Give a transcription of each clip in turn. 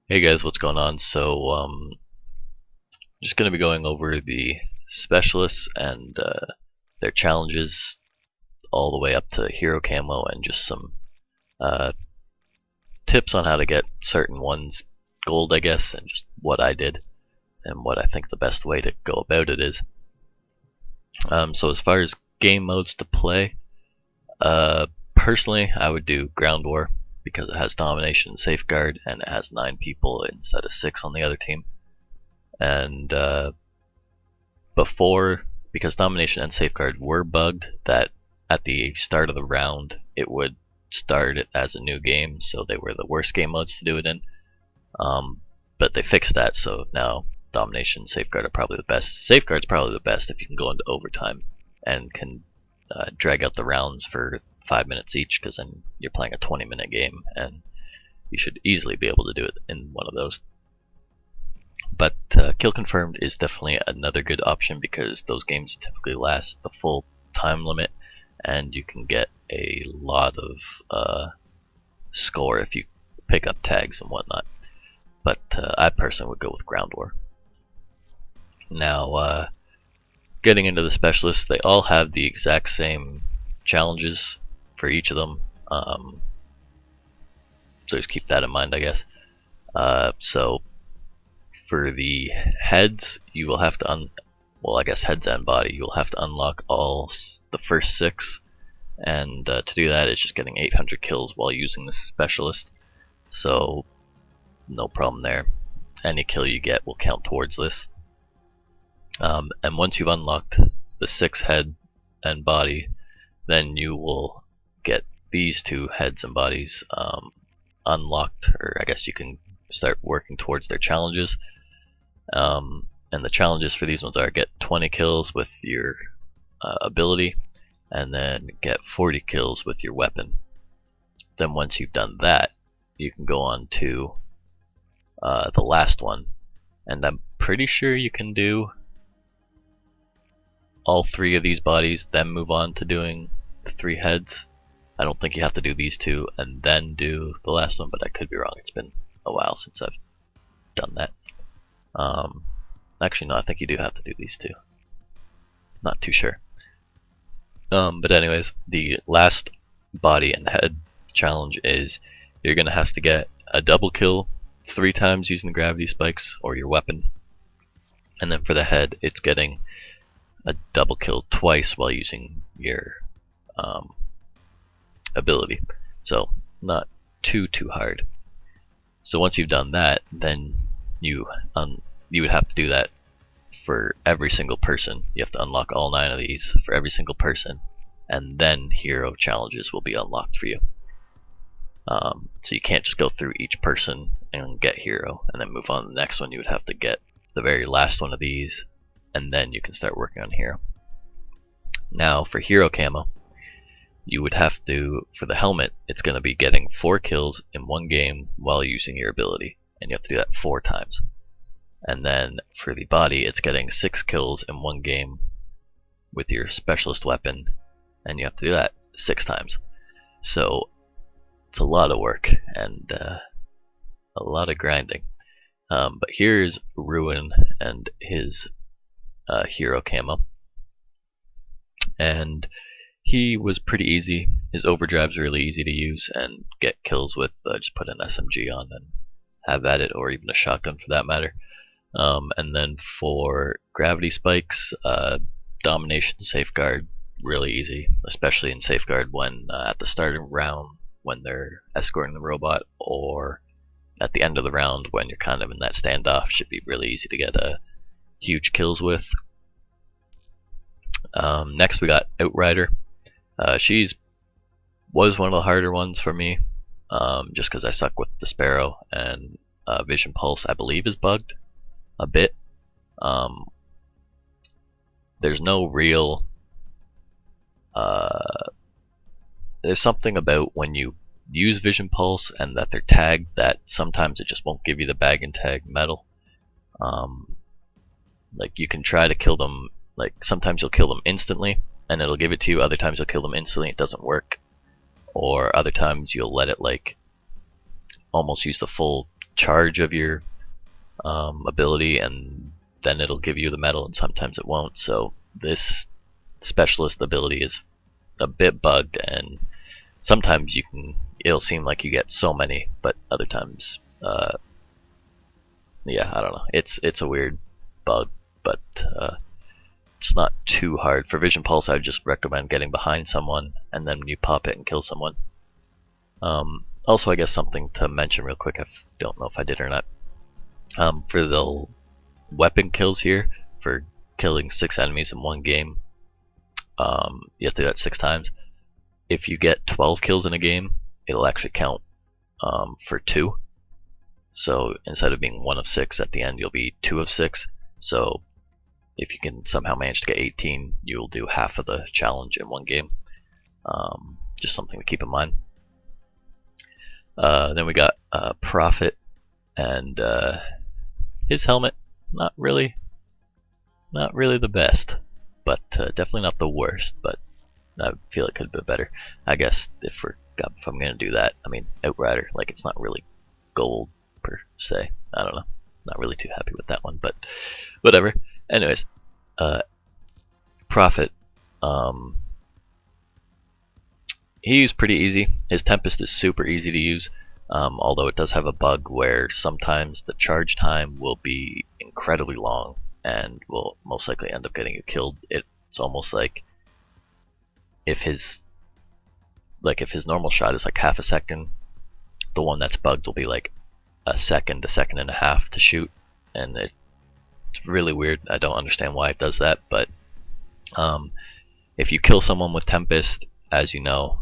Hey guys, what's going on? Just going to be going over the specialists and their challenges all the way up to hero camo and just some uh, tips on how to get certain ones gold, I guess, and just what I did and what I think the best way to go about it is. So as far as game modes to play, personally I would do ground war because it has domination and safeguard and it has 9 people instead of 6 on the other team. And before, because domination and safeguard were bugged, that at the start of the round it would start it as a new game, so they were the worst game modes to do it in. But they fixed that, so now domination and safeguard are probably the best. Safeguard's probably the best if you can go into overtime and can drag out the rounds for 5 minutes each, because then you're playing a 20-minute game and you should easily be able to do it in one of those. But kill confirmed is definitely another good option because those games typically last the full time limit and you can get a lot of score if you pick up tags and whatnot. But I personally would go with ground war. Now getting into the specialists, they all have the exact same challenges for each of them, so just keep that in mind, I guess. So for the heads, you will have to well, I guess heads and body, you will have to unlock all the first 6, and to do that it's just getting 800 kills while using the specialist, so no problem there. Any kill you get will count towards this. And once you've unlocked the 6 head and body, then you will get these 2 heads and bodies unlocked, or I guess you can start working towards their challenges. And the challenges for these ones are get 20 kills with your ability, and then get 40 kills with your weapon. Then once you've done that, you can go on to the last one, and I'm pretty sure you can do all 3 of these bodies, then move on to doing the 3 heads. I don't think you have to do these 2 and then do the last one, but I could be wrong. It's been a while since I've done that. Actually, no, I think you do have to do these 2. Not too sure. But anyways, the last body and head challenge is you're going to have to get a double kill 3 times using the gravity spikes or your weapon. And then for the head, it's getting a double kill twice while using your ability. So not too hard. So once you've done that, then you would have to do that for every single person. You have to unlock all 9 of these for every single person, and then hero challenges will be unlocked for you. So you can't just go through each person and get hero and then move on to the next one. You would have to get the very last one of these, and then you can start working on hero. Now for hero camo, you would have to, for the helmet, it's going to be getting 4 kills in one game while using your ability, and you have to do that 4 times. And then for the body, it's getting 6 kills in one game with your specialist weapon, and you have to do that 6 times. So it's a lot of work and a lot of grinding. But here's Ruin and his hero camo, and he was pretty easy. His overdrive's really easy to use and get kills with. Just put an SMG on and have at it, or even a shotgun for that matter. And then for gravity spikes, domination, safeguard, really easy, especially in safeguard when at the start of the round when they're escorting the robot, or at the end of the round when you're kind of in that standoff, should be really easy to get huge kills with. Next we got Outrider. She's was one of the harder ones for me, just because I suck with the Sparrow, and Vision Pulse I believe is bugged a bit. There's no real there's something about when you use Vision Pulse and that they're tagged that sometimes it just won't give you the bag and tag medal. Like you can try to kill them, like sometimes you'll kill them instantly and it'll give it to you, other times you'll kill them instantly, it doesn't work, or other times you'll let it like almost use the full charge of your ability, and then it'll give you the medal, and sometimes it won't. So this specialist ability is a bit bugged, and sometimes it'll seem like you get so many, but other times, yeah, I don't know. It's a weird bug, but it's not too hard. For Vision Pulse, I would just recommend getting behind someone, and then you pop it and kill someone. Also, I guess something to mention real quick, I don't know if I did or not. For the weapon kills here, for killing 6 enemies in one game, you have to do that 6 times. If you get 12 kills in a game, it'll actually count for 2. So instead of being 1 of 6 at the end, you'll be 2 of 6. So if you can somehow manage to get 18, you'll do half of the challenge in one game. Just something to keep in mind. Then we got Prophet, and his helmet, not really the best, but definitely not the worst. But I feel it could be better. I guess if I'm gonna do that, I mean, Outrider, like, it's not really gold per se. I don't know. Not really too happy with that one, but whatever. Anyways, Prophet, he's pretty easy. His Tempest is super easy to use, although it does have a bug where sometimes the charge time will be incredibly long and will most likely end up getting you killed. It's almost like if his normal shot is like half a second, the one that's bugged will be like a second and a half to shoot, and it's really weird. I don't understand why it does that, but if you kill someone with Tempest, as you know,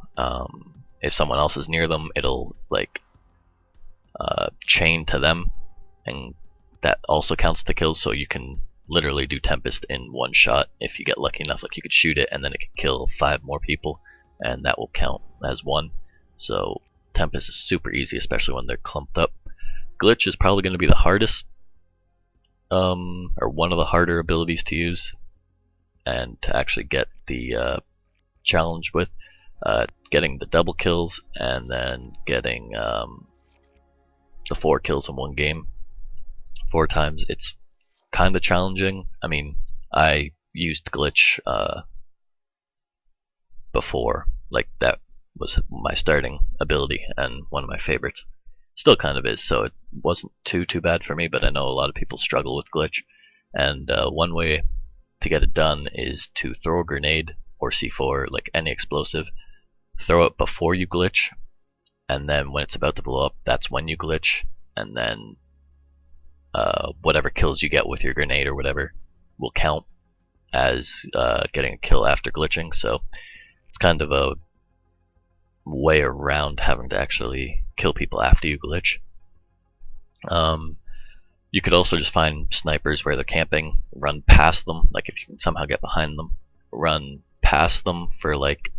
if someone else is near them, it'll like chain to them, and that also counts to kills. So you can literally do Tempest in one shot if you get lucky enough. Like, you could shoot it and then it could kill 5 more people, and that will count as 1. So Tempest is super easy, especially when they're clumped up. Glitch is probably going to be the hardest, or one of the harder abilities to use and to actually get the challenge with. Getting the double kills and then getting the 4 kills in one game 4 times, it's kind of challenging. I mean, I used Glitch before, like, that was my starting ability and one of my favorites. Still kind of is, so it wasn't too bad for me, but I know a lot of people struggle with Glitch, and one way to get it done is to throw a grenade or C4, like any explosive, throw it before you glitch, and then when it's about to blow up, that's when you glitch, and then whatever kills you get with your grenade or whatever will count as getting a kill after glitching. So it's kind of a way around having to actually kill people after you glitch. You could also just find snipers where they're camping, run past them, like if you can somehow get behind them, run past them for like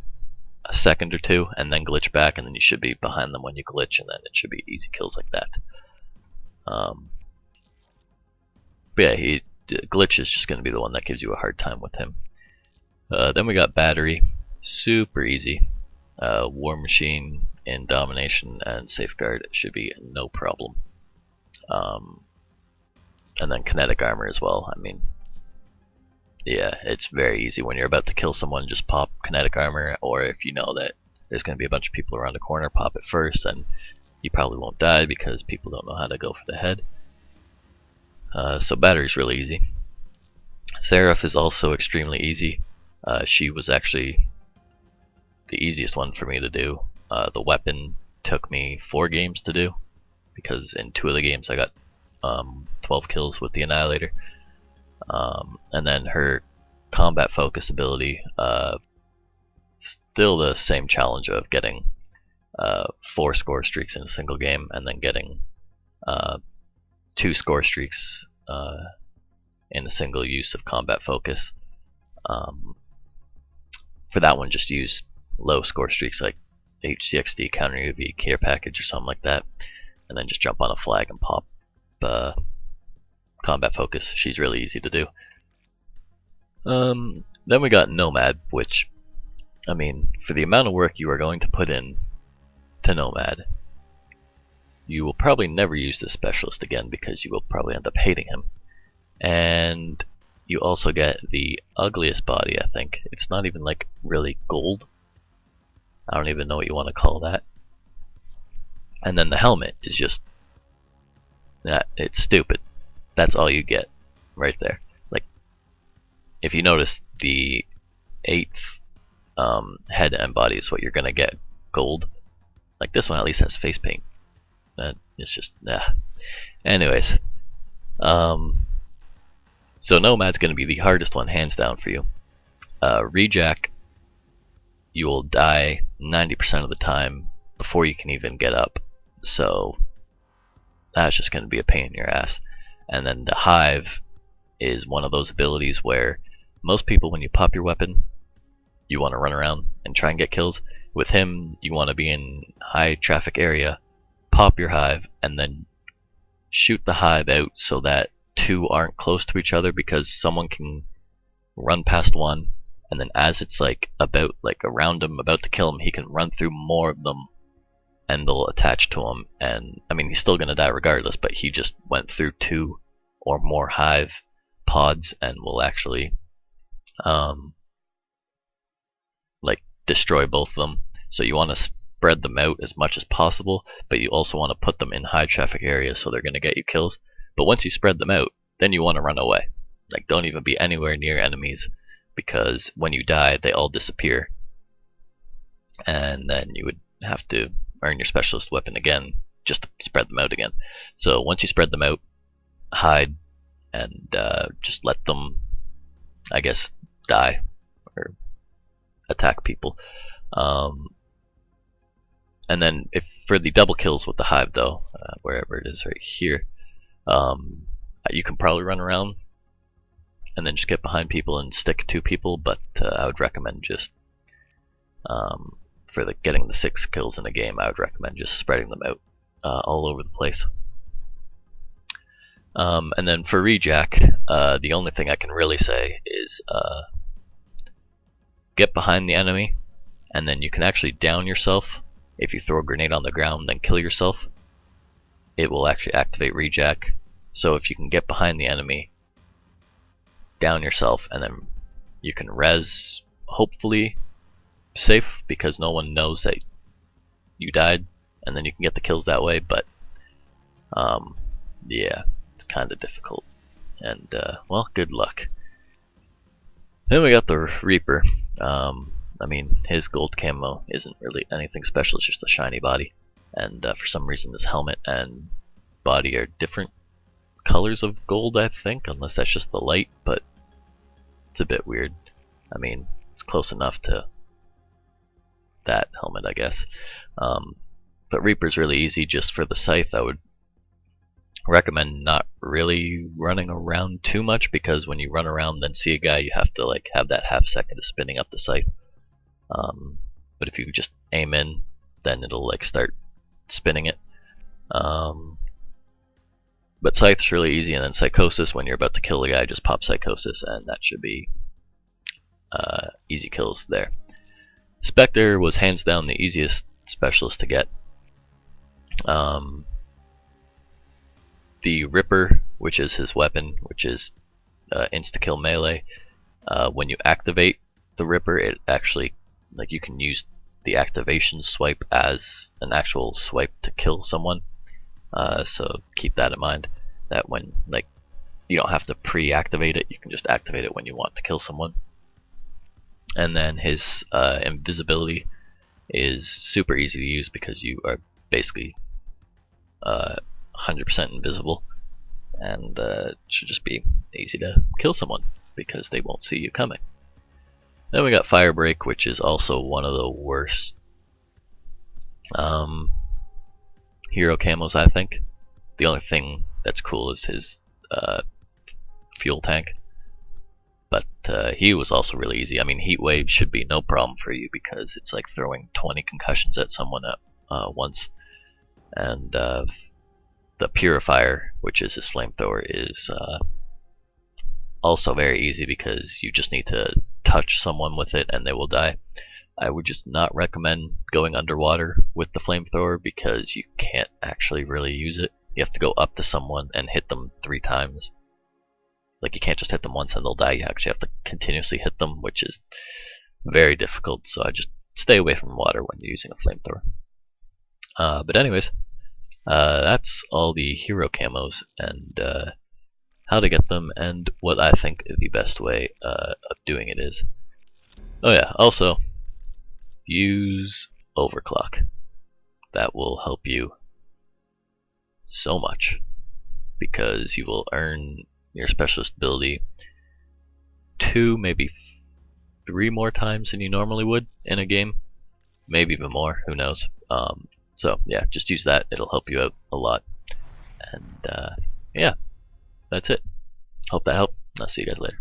a second or 2, and then glitch back, and then you should be behind them when you glitch, and then it should be easy kills like that. But yeah, Glitch is just going to be the one that gives you a hard time with him. Then we got Battery, super easy. War Machine in Domination and Safeguard should be no problem. And then Kinetic Armor as well. I mean, yeah, it's very easy. When you're about to kill someone, just pop Kinetic Armor, or if you know that there's going to be a bunch of people around the corner, pop it first, and you probably won't die because people don't know how to go for the head. So Battery's really easy. Seraph is also extremely easy. She was actually the easiest one for me to do. The weapon took me 4 games to do, because in 2 of the games I got 12 kills with the Annihilator. And then her combat focus ability, still the same challenge of getting 4 score streaks in a single game, and then getting 2 score streaks in a single use of combat focus. For that one, just use low score streaks like HCXD, counter UV, care package, or something like that, and then just jump on a flag and pop combat focus. She's really easy to do. Then we got Nomad, which, I mean, for the amount of work you are going to put in to Nomad, you will probably never use this specialist again because you will probably end up hating him. And you also get the ugliest body, I think. It's not even like really gold. I don't even know what you want to call that. And then the helmet is just that, it's stupid. That's all you get right there. Like, if you notice, the 8th head and body is what you're gonna get gold. Like, this one at least has face paint. It's just anyways, so Nomad's gonna be the hardest one hands down for you. Rejack, you will die 90% of the time before you can even get up, so that's just gonna be a pain in your ass. And then the Hive is one of those abilities where most people, when you pop your weapon, you want to run around and try and get kills. With him, you want to be in high traffic area, pop your Hive, and then shoot the Hive out so that two aren't close to each other, because someone can run past one, and then as it's like around him, about to kill him, he can run through more of them and they'll attach to him. And I mean, he's still gonna die regardless, but he just went through 2 or more Hive pods and will actually like destroy both of them. So you want to spread them out as much as possible, but you also want to put them in high traffic areas so they're going to get you kills. But once you spread them out, then you want to run away. Like, don't even be anywhere near enemies, because when you die, they all disappear. And then you would have to earn your specialist weapon again just to spread them out again. So once you spread them out, hide and just let them, I guess, die or attack people. And then if for the double kills with the Hive though, wherever it is right here, you can probably run around and then just get behind people and stick 2 people, but I would recommend just for getting the 6 kills in the game, I would recommend just spreading them out all over the place. And then for Rejack, the only thing I can really say is get behind the enemy, and then you can actually down yourself. If you throw a grenade on the ground, then kill yourself, it will actually activate Rejack. So if you can get behind the enemy, down yourself, and then you can res, hopefully safe, because no one knows that you died, and then you can get the kills that way. But yeah, it's kind of difficult, and well, good luck. Then we got the Reaper. I mean, his gold camo isn't really anything special, it's just a shiny body. And for some reason his helmet and body are different colors of gold, I think, unless that's just the light, but it's a bit weird. I mean, it's close enough to that helmet, I guess. But Reaper's really easy. Just for the scythe, I would recommend not really running around too much, because when you run around then see a guy, you have to like have that half second of spinning up the scythe. But if you just aim in, then it'll like start spinning it. But Scythe's really easy, and then Psychosis, when you're about to kill the guy, just pop Psychosis, and that should be easy kills there. Spectre was hands down the easiest specialist to get. The Ripper, which is his weapon, which is insta-kill melee, when you activate the Ripper, it actually, like, you can use the activation swipe as an actual swipe to kill someone. So keep that in mind, that when, like, you don't have to pre-activate it, you can just activate it when you want to kill someone. And then his invisibility is super easy to use, because you are basically 100% invisible, and it should just be easy to kill someone because they won't see you coming. Then we got Firebreak, which is also one of the worst hero camos, I think. The only thing that's cool is his fuel tank, but he was also really easy. I mean, Heat Wave should be no problem for you, because it's like throwing 20 concussions at someone at once. And the Purifier, which is his flamethrower, is also very easy, because you just need to touch someone with it and they will die. I would just not recommend going underwater with the flamethrower because you can't actually really use it. You have to go up to someone and hit them 3 times. Like, you can't just hit them once and they'll die. You actually have to continuously hit them, which is very difficult. So I just stay away from water when you're using a flamethrower. But anyways, that's all the hero camos and how to get them and what I think the best way of doing it is. Oh yeah, also use overclock. That will help you so much because you will earn your specialist ability 2, maybe 3 more times than you normally would in a game, maybe even more, who knows. So yeah, just use that, it'll help you out a lot. And yeah, that's it. Hope that helped. I'll see you guys later.